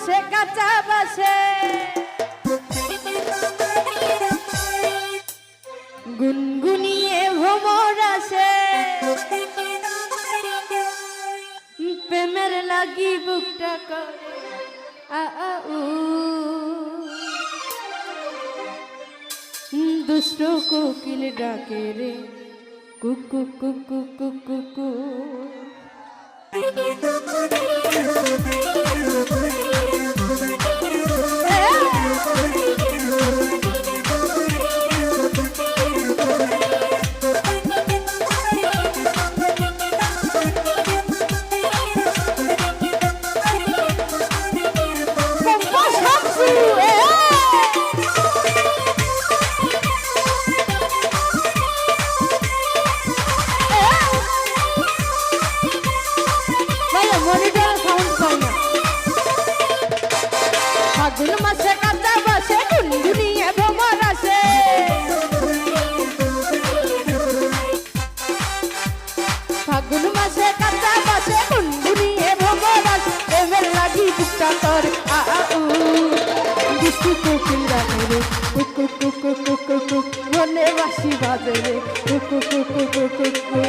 মাসে কাঁচা বাসে গুনগুনিয়ে ভ্রমর আসে প্রেমের লাগি বুকটা করে আউ দুষ্ট কোকিল ডাকে রে কুকু কুকু কুকু কু ফাগুন মাসে কাঁচা বাসে গুনগুনিয়ে ভ্রমর আসে ফাগুন মাসে কাঁচা বাসে গুনগুনিয়ে ভ্রমর আসে প্রেমের লাগি বুকটা তোর আউ দুষ্টু কোকিল ডাকে রে কুকু কুকু কুকু কুকু মনে বাঁশি বাজে রে কুকু কুকু কুকু কুকু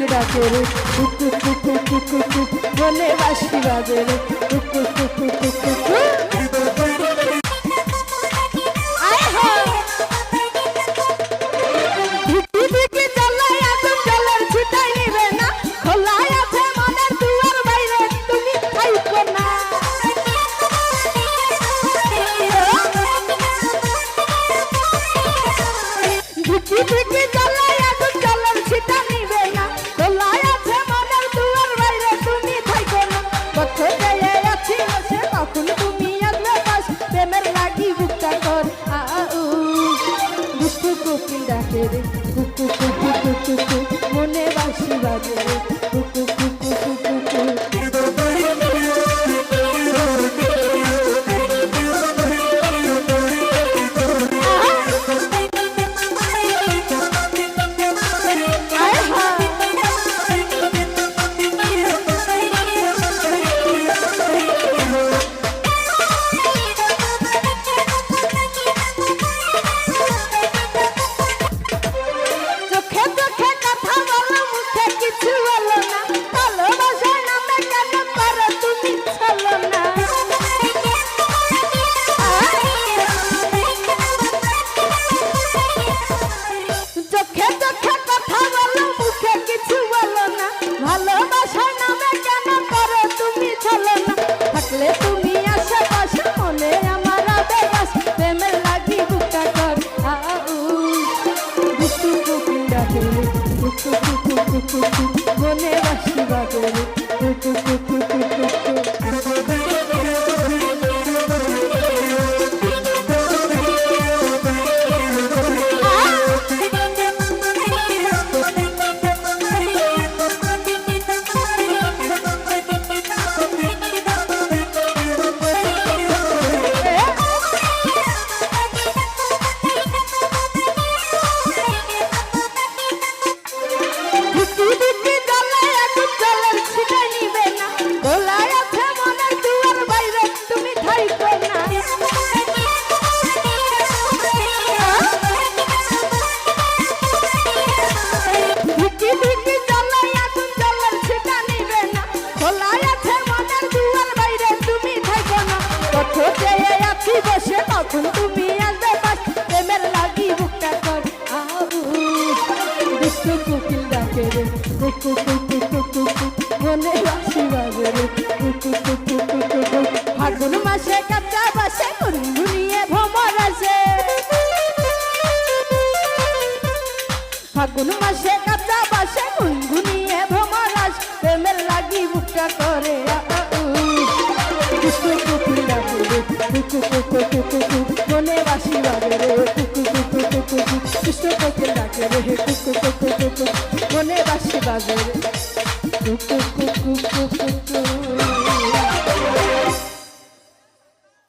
ডাকে রে কুকু কুকু কুকু কুকু মনে বাঁশি বাজে রে কুকু কুকু কুকু কুকু কুকু কুকু কুকু কুকু মনে বাঁশি বাজে রে কুকু কুকু কুকু মনে বাঁশি বাজে রে কুকু কুকু কুকু কুকু ফাগুন মাসে কাঁচা বাসে গুনগুনিয়ে ভ্রমরাস প্রেমের লাগি বুকটা করে কুকু কুকু ডাকে রে কুকু কুকু কুকু কুকু মনে বাসি বাজে রে কুকু কুকু কুকু কুকু কৃষ্ণ কোকিল ডাকে রে কুকু কুকু কুকু মনে বাসি বাজে রে কুকু কুকু কুকু কুকু